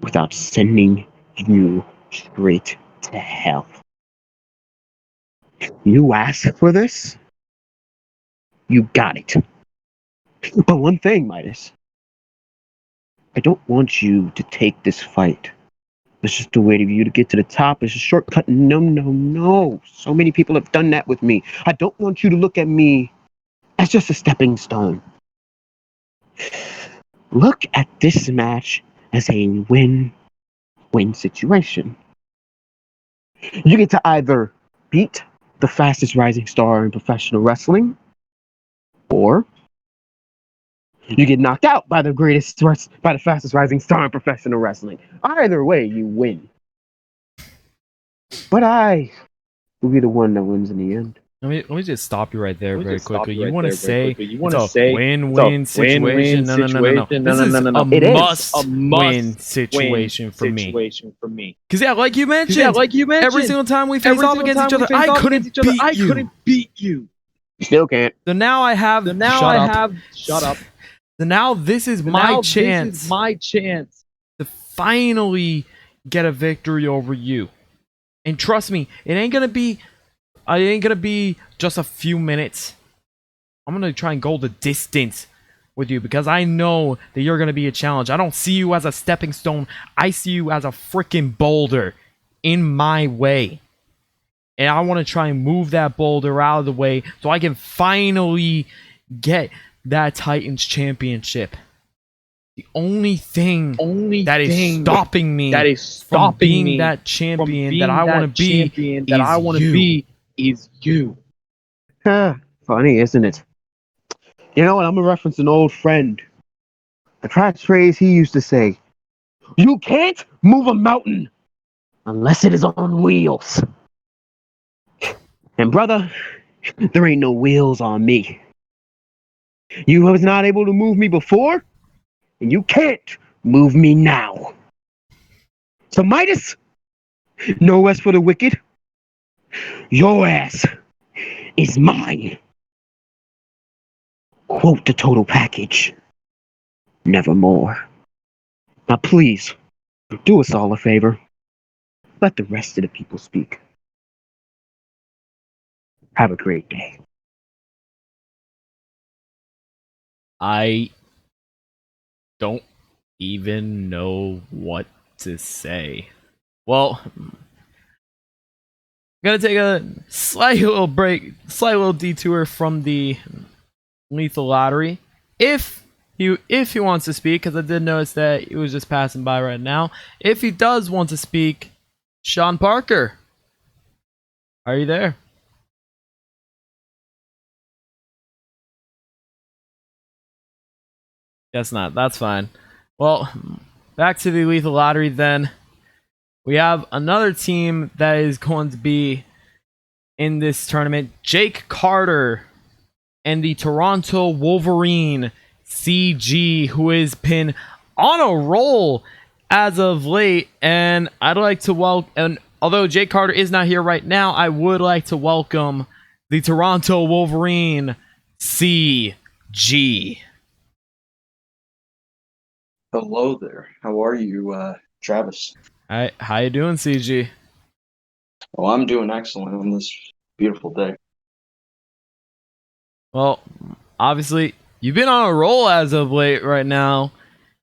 without sending you straight to hell. You asked for this, you got it. But one thing, Midas, I don't want you to take this fight. It's just a way for you to get to the top. It's a shortcut. No, no, no. So many people have done that with me. I don't want you to look at me as just a stepping stone. Look at this match as a win-win situation. You get to either beat the fastest rising star in professional wrestling, or you get knocked out by the fastest rising star in professional wrestling. Either way, you win. But I will be the one that wins in the end. Let me just stop you right there very quickly. You You want to say you it's a win-win situation? No. This is a It is must-win situation for me. Because like you mentioned, every single time we face off against each other, I couldn't beat you. You still can't. So now I have. Shut up. So now this is my chance to finally get a victory over you. And trust me, it ain't gonna be just a few minutes. I'm gonna try and go the distance with you because I know that you're gonna be a challenge. I don't see you as a stepping stone. I see you as a freaking boulder in my way. And I want to try and move that boulder out of the way so I can finally get that Titans championship. The only thing that is stopping me from being that champion that I want to be is you. Funny, isn't it? You know what? I'm gonna reference an old friend. A catchphrase he used to say: "You can't move a mountain unless it is on wheels." And brother, there ain't no wheels on me. You was not able to move me before, and you can't move me now. So Midas, no rest for the wicked. Your ass is mine. Quote the total package. Nevermore. Now please, do us all a favor. Let the rest of the people speak. Have a great day. I don't even know what to say. Well, I'm gonna take a slight little detour from the Lethal Lottery. If he wants to speak, because I did notice that he was just passing by right now. If he does want to speak, Sean Parker, are you there? Guess not. That's fine. Well, back to the Lethal Lottery then. We have another team that is going to be in this tournament. Jake Carter and the Toronto Wolverine CG, who has been on a roll as of late. And I'd like to welcome, and although Jake Carter is not here right now, I would like to welcome the Toronto Wolverine CG. Hello there. How are you, Travis? Hi, how you doing, CG? Oh, I'm doing excellent on this beautiful day. Well, obviously, you've been on a roll as of late right now,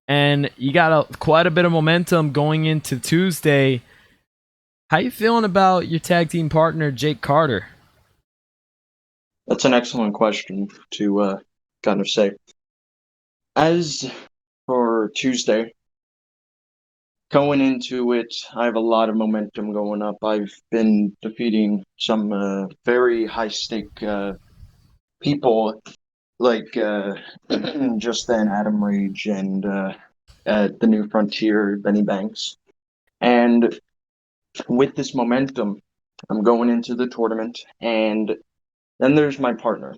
and you got quite a bit of momentum going into Tuesday. How you feeling about your tag team partner, Jake Carter? That's an excellent question to kind of say. As for Tuesday, going into it, I have a lot of momentum going up. I've been defeating some very high-stake people like just then Adam Rage and at the New Frontier, Benny Banks. And with this momentum, I'm going into the tournament, and then there's my partner,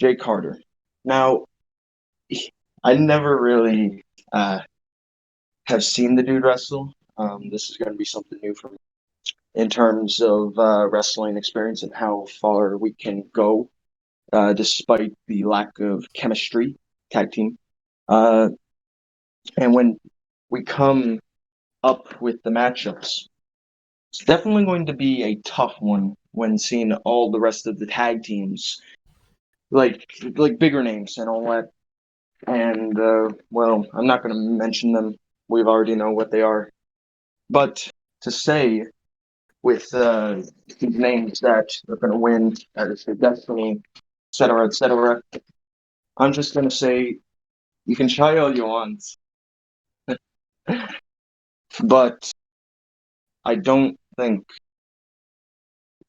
Jake Carter. Now, I never really have seen the dude wrestle. This is going to be something new for me in terms of wrestling experience and how far we can go despite the lack of chemistry, tag team. And when we come up with the matchups. It's definitely going to be a tough one when seeing all the rest of the tag teams, like bigger names and all that. And well, I'm not going to mention them. We've already know what they are. But to say with these names that are going to win, that is their destiny, etc., etc., I'm just going to say you can try all you want, but I don't think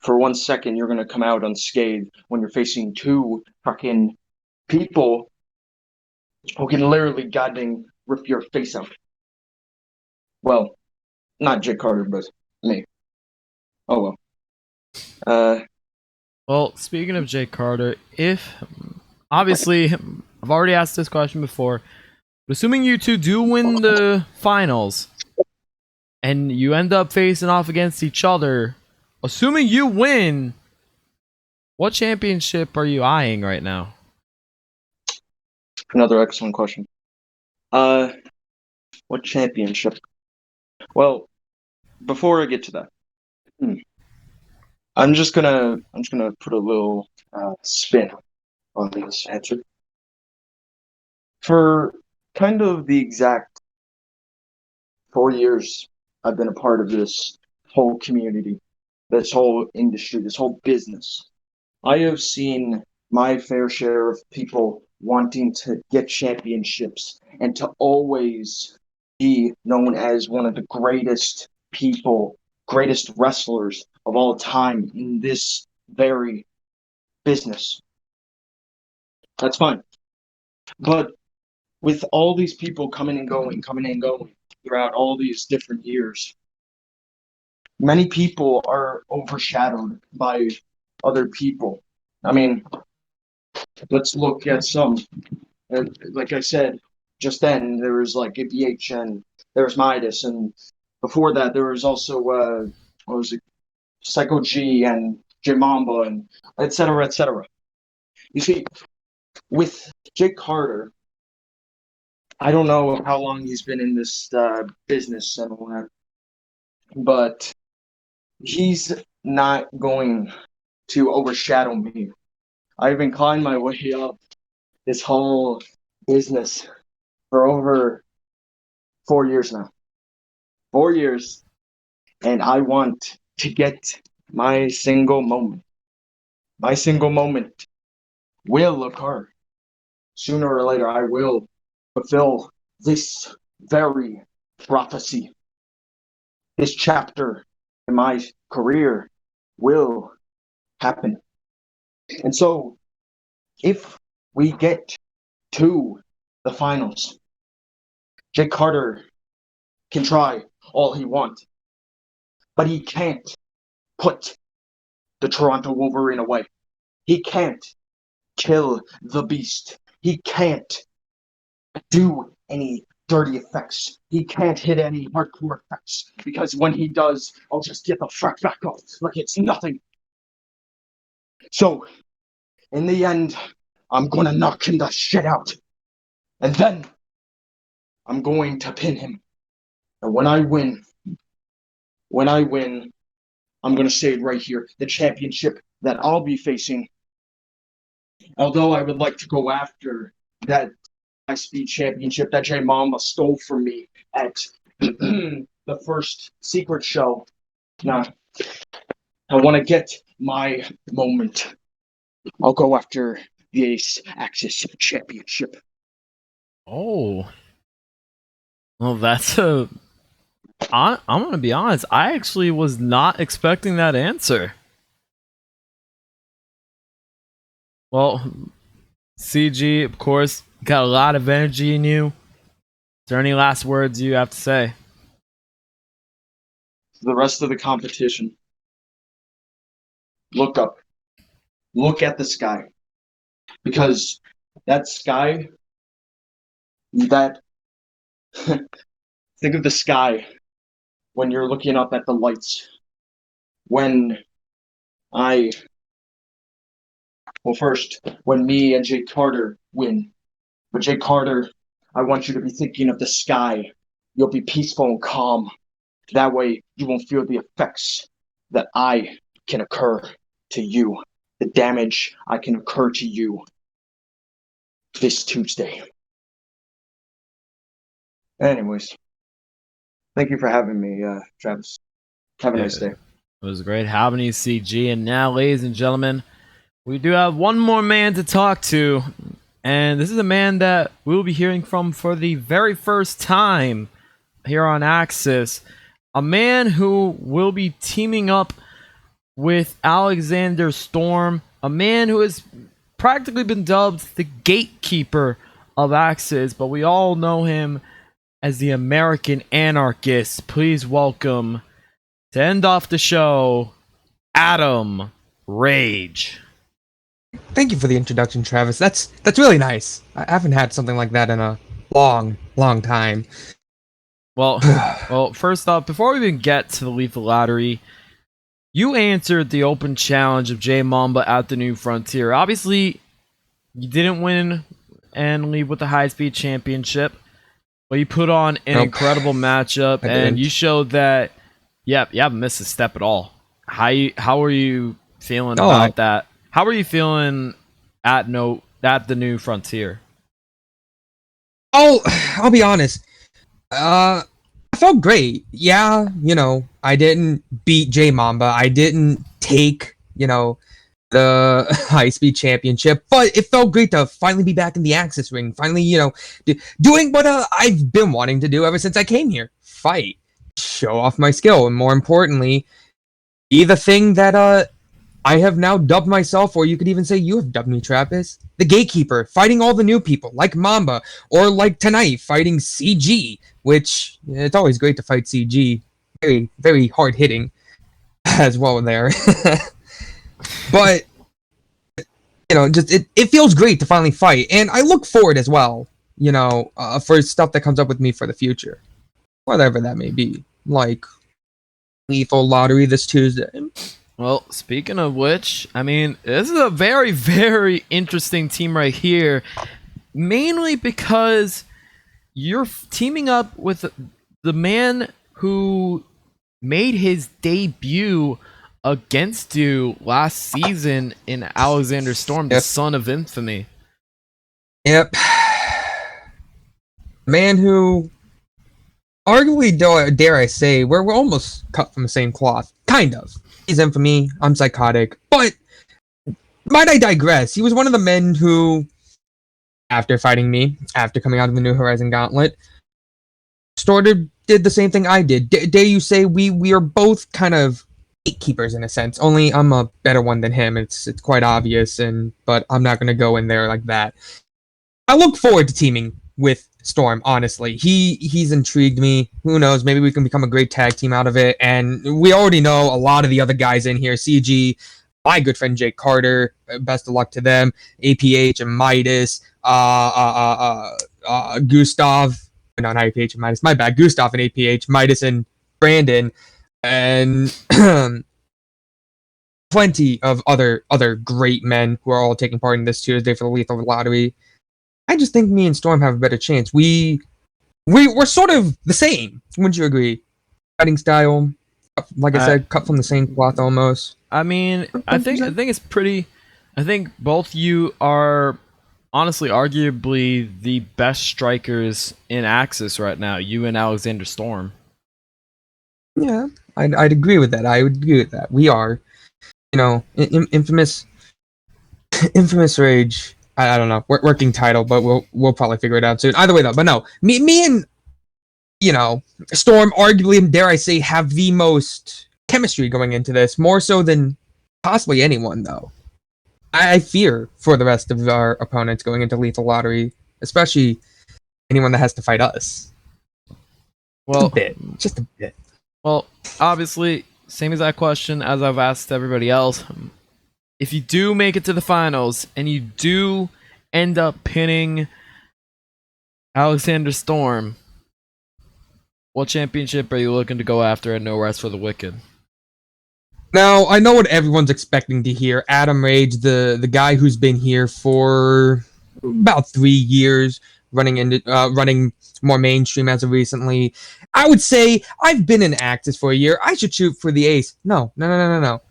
for 1 second you're going to come out unscathed when you're facing two fucking people who can literally goddamn rip your face out. Well, not Jake Carter, but me. Oh well. Well, speaking of Jake Carter, if obviously I've already asked this question before, but assuming you two do win the finals and you end up facing off against each other, assuming you win, what championship are you eyeing right now? Another excellent question. What championship? Well, before I get to that, I'm just gonna put a little spin on this answer. For kind of the exact 4 years I've been a part of this whole community, this whole industry, this whole business, I have seen my fair share of people wanting to get championships and to always be known as one of the greatest people, greatest wrestlers of all time in this very business. That's fine. But with all these people coming and going throughout all these different years, many people are overshadowed by other people. I mean, let's look at some. Like I said, just then there was like BHN, there was Midas, and before that there was also what was it, Psycho G and J Mamba, and etc. etc. You see, with Jake Carter, I don't know how long he's been in this business and all that, but he's not going to overshadow me. I've been climbing my way up this whole business for over 4 years now. 4 years, and I want to get my single moment. My single moment will occur. Sooner or later, I will fulfill this very prophecy. This chapter in my career will happen. And so, if we get to the finals, Jake Carter can try all he wants, but he can't put the Toronto Wolverine away. He can't kill the Beast. He can't do any dirty effects. He can't hit any hardcore effects, because when he does, I'll just get the fuck back up like it's nothing. So, in the end, I'm gonna knock him the shit out. And then, I'm going to pin him. And when I win, I'm gonna say it right here, the championship that I'll be facing, although I would like to go after that high speed championship that J Mamba stole from me at the first secret show. Now, I want to get my moment. I'll go after the Ace Axis Championship. Oh. Well, that's a... I'm going to be honest. I actually was not expecting that answer. Well, CG, of course, got a lot of energy in you. Is there any last words you have to say? The rest of the competition, look up. Look at the sky. Because that sky, that... think of the sky when you're looking up at the lights. When first, when me and Jake Carter win. But Jake Carter, I want you to be thinking of the sky. You'll be peaceful and calm. That way, you won't feel the effects that I can occur to you, the damage I can occur to you this Tuesday. Anyways, thank you for having me, Travis. Have a nice day. It was great having you, CG. And now, ladies and gentlemen, we do have one more man to talk to. And this is a man that we'll be hearing from for the very first time here on Axis. A man who will be teaming up with Alexander Storm. A man who has practically been dubbed the gatekeeper of Axis. But we all know him as the American Anarchist. Please welcome, to end off the show, Adam Rage. Thank you for the introduction, Travis. That's really nice. I haven't had something like that in a long time. Well, first off, before we even get to the Lethal Lottery, you answered the open challenge of J Mamba at the New Frontier. Obviously, you didn't win and leave with the High Speed Championship, but you put on an incredible matchup, and you showed that, you haven't missed a step at all. How are you feeling about that? How are you feeling at the New Frontier? I'll be honest. I felt great. Yeah, I didn't beat J Mamba. I didn't take, the High Speed Championship, but it felt great to finally be back in the Axis ring. Finally, doing what I've been wanting to do ever since I came here. Fight. Show off my skill, and more importantly, be the thing that I have now dubbed myself, or you could even say you have dubbed me, Travis, the gatekeeper, fighting all the new people, like Mamba, or like tonight, fighting CG, which, it's always great to fight CG. Very, very hard-hitting as well there. But, it feels great to finally fight, and I look forward as well, for stuff that comes up with me for the future. Whatever that may be, like Lethal Lottery this Tuesday. Well, speaking of which, this is a very, very interesting team right here. Mainly because you're teaming up with the man who made his debut against you last season in Alexander Storm, the Son of Infamy. Yep. Man who, arguably, dare I say, we're almost cut from the same cloth. Kind of. He's Infamy, I'm Psychotic, but might I digress, he was one of the men who, after fighting me, after coming out of the New Horizon Gauntlet, did the same thing I did. Dare you say we are both kind of gatekeepers in a sense, only I'm a better one than him. It's quite obvious, but I'm not going to go in there like that. I look forward to teaming with Storm, honestly. He's intrigued me. Who knows, maybe we can become a great tag team out of it. And we already know a lot of the other guys in here. CG, my good friend Jake Carter, best of luck to them. APH and Midas, Gustav, no, not APH and Midas, my bad, Gustav and APH, Midas and Brandon, and plenty of other great men who are all taking part in this Tuesday for the Lethal Lottery. I just think me and Storm have a better chance. We're sort of the same, wouldn't you agree? Fighting style, like I said, cut from the same cloth almost. I think it's pretty. I think both you are honestly arguably the best strikers in Axis right now. You and Alexander Storm. Yeah, I'd agree with that. I would agree with that. We are, infamous Rage. I don't know, working title, but we'll probably figure it out soon. Either way, though, but no, me and Storm, arguably, dare I say, have the most chemistry going into this, more so than possibly anyone, though. I fear for the rest of our opponents going into Lethal Lottery, especially anyone that has to fight us. Well, just a bit. Well, obviously, same exact question as I've asked everybody else. If you do make it to the finals and you do end up pinning Alexander Storm, what championship are you looking to go after at No Rest for the Wicked? Now, I know what everyone's expecting to hear. Adam Rage, the guy who's been here for about 3 years, running more mainstream as of recently, I would say I've been in Axis for a year. I should shoot for the ace. No.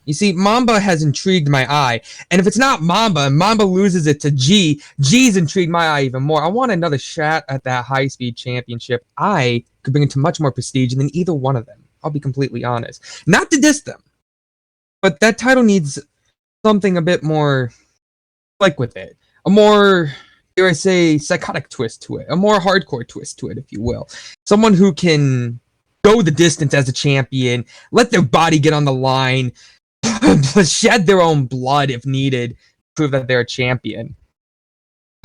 You see, Mamba has intrigued my eye. And if it's not Mamba, and Mamba loses it to G, G's intrigued my eye even more. I want another shot at that high-speed championship. I could bring it to much more prestige than either one of them. I'll be completely honest. Not to diss them, but that title needs something a bit more like with it. A more, dare I say, psychotic twist to it. A more hardcore twist to it, if you will. Someone who can go the distance as a champion, let their body get on the line, shed their own blood if needed, prove that they're a champion.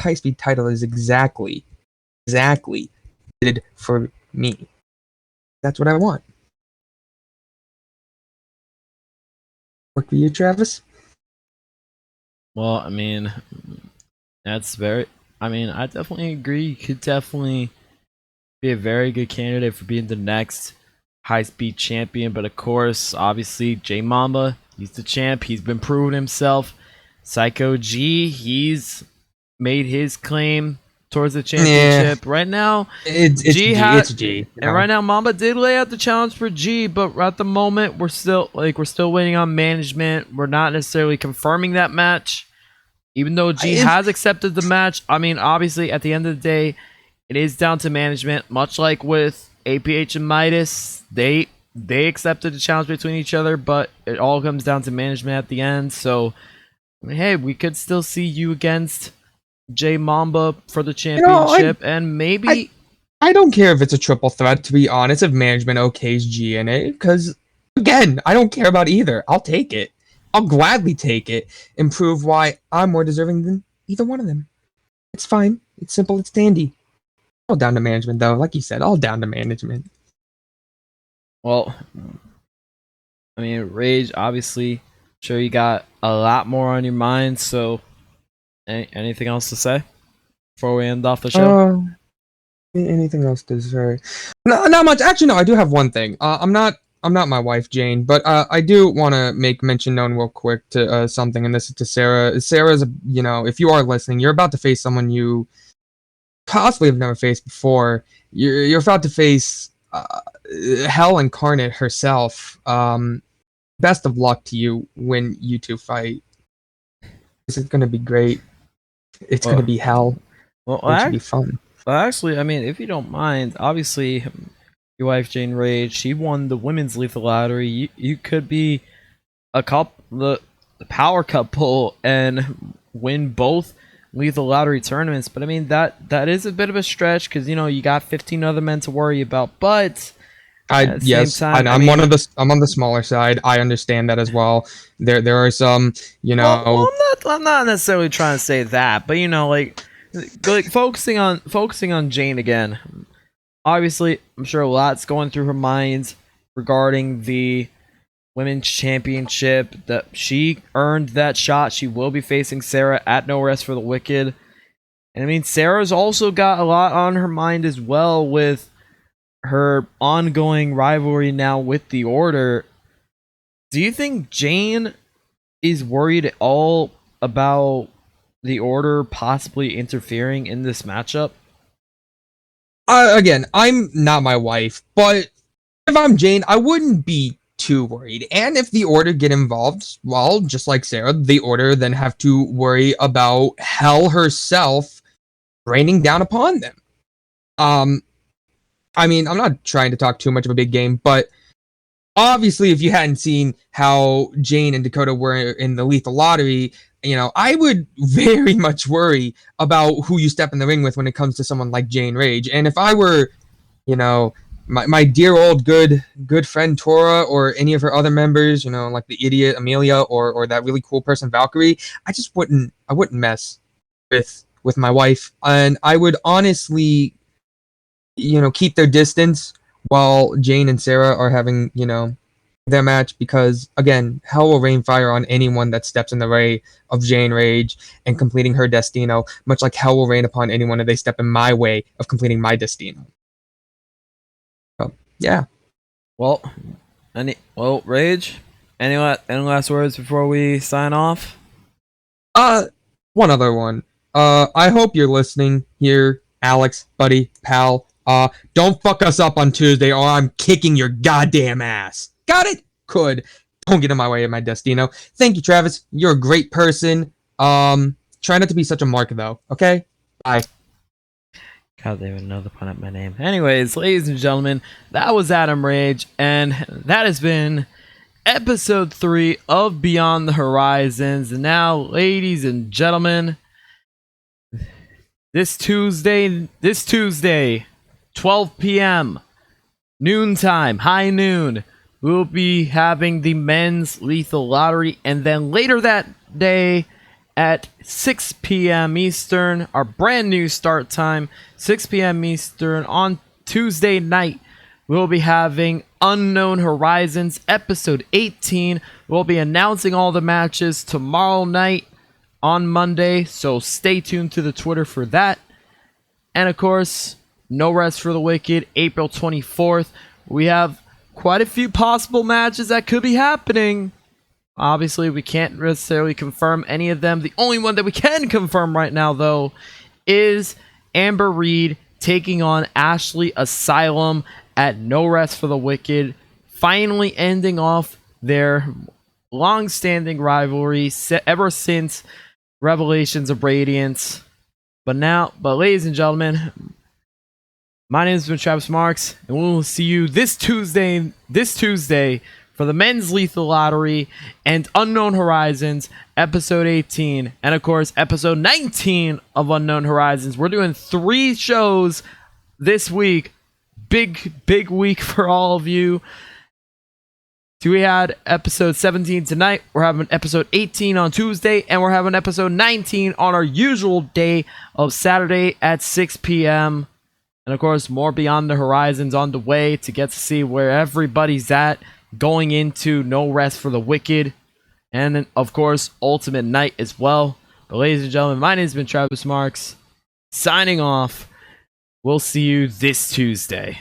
High speed title is exactly fitted for me. That's what I want. Work for you, Travis? Well, I mean, that's very. I mean, I definitely agree. You could definitely be a very good candidate for being the next high-speed champion. But of course, obviously, J Mamba, he's the champ. He's been proving himself. Psycho G, he's made his claim towards the championship. Yeah. Right now, It's G. and right now, Mamba did lay out the challenge for G, but at the moment, we're still waiting on management. We're not necessarily confirming that match. Even though G has accepted the match, I mean, obviously, at the end of the day, it is down to management. Much like with APH and Midas, they accepted the challenge between each other, but it all comes down to management at the end. So, I mean, hey, we could still see you against J Mamba for the championship, and maybe... I don't care if it's a triple threat, to be honest, if management okays G and A, because, again, I don't care about either. I'll take it. I'll gladly take it and prove why I'm more deserving than either one of them. It's fine. It's simple. It's dandy. All down to management, though. Like you said, all down to management. Well, I mean, Rage, obviously, sure you got a lot more on your mind, so anything else to say before we end off the show? Anything else to say? No, not much. Actually, no, I do have one thing. I'm not my wife, Jane, but I do want to make mention known real quick to something, and this is to Sarah. Sarah's, if you are listening, you're about to face someone you possibly have never faced before. You're about to face Hell Incarnate herself. Best of luck to you when you two fight. This is going to be great. It's going to be hell. Well, it should be fun. Well, actually, I mean, if you don't mind, obviously, your wife Jane Rage, she won the women's lethal lottery. You could be a couple, the power couple, and win both lethal lottery tournaments. But I mean, that is a bit of a stretch because you got 15 other men to worry about. But I'm on the smaller side. I understand that as well. There are some, Well, I'm not necessarily trying to say that, but focusing on Jane again. Obviously, I'm sure a lot's going through her mind regarding the women's championship. That she earned that shot. She will be facing Sarah at No Rest for the Wicked. And I mean, Sarah's also got a lot on her mind as well with her ongoing rivalry now with the Order. Do you think Jane is worried at all about the Order possibly interfering in this matchup? Again, I'm not my wife, but if I'm Jane, I wouldn't be too worried. And if the Order get involved, well, just like Sarah, the Order then have to worry about Hell herself raining down upon them. I mean, I'm not trying to talk too much of a big game, but obviously, if you hadn't seen how Jane and Dakota were in the lethal lottery, I would very much worry about who you step in the ring with when it comes to someone like Jane Rage. And if I were, my dear old good friend Tora or any of her other members, like the idiot Amelia or that really cool person Valkyrie, I wouldn't mess with my wife, and I would honestly, keep their distance while Jane and Sarah are having, their match, because again, Hell will rain fire on anyone that steps in the way of Jane Rage and completing her Destino, much like Hell will rain upon anyone if they step in my way of completing my Destino. So, yeah. Well, Rage, any last words before we sign off? One other one. I hope you're listening here, Alex, buddy, pal. Don't fuck us up on Tuesday or I'm kicking your goddamn ass. Got it? Could. Don't get in my way of my destino. Thank you, Travis. You're a great person. Try not to be such a mark, though. Okay? Bye. God, they even know the pun at my name. Anyways, ladies and gentlemen, that was Adam Rage, and that has been episode 3 of Beyond the Horizons. And now, ladies and gentlemen, this Tuesday, 12 p.m., noontime, high noon, we'll be having the men's lethal lottery, and then later that day at 6 p.m. Eastern, our brand new start time, 6 p.m. Eastern on Tuesday night, we'll be having Unknown Horizons episode 18. We'll be announcing all the matches tomorrow night on Monday, so stay tuned to the Twitter for that. And of course, No Rest for the Wicked, April 24th. We have quite a few possible matches that could be happening. Obviously, we can't necessarily confirm any of them. The only one that we can confirm right now, though, is Amber Reed taking on Ashley Asylum at No Rest for the Wicked, finally ending off their long-standing rivalry ever since Revelations of Radiance. But ladies and gentlemen, my name has been Travis Marks, and we'll see you this Tuesday for the men's lethal lottery and Unknown Horizons episode 18, and of course episode 19 of Unknown Horizons. We're doing 3 shows this week. Big week for all of you. So we had episode 17 tonight, we're having episode 18 on Tuesday, and we're having episode 19 on our usual day of Saturday at 6 p.m. And of course, more Beyond the Horizons on the way to get to see where everybody's at going into No Rest for the Wicked. And then, of course, Ultimate Night as well. But ladies and gentlemen, my name has been Travis Marks. Signing off. We'll see you this Tuesday.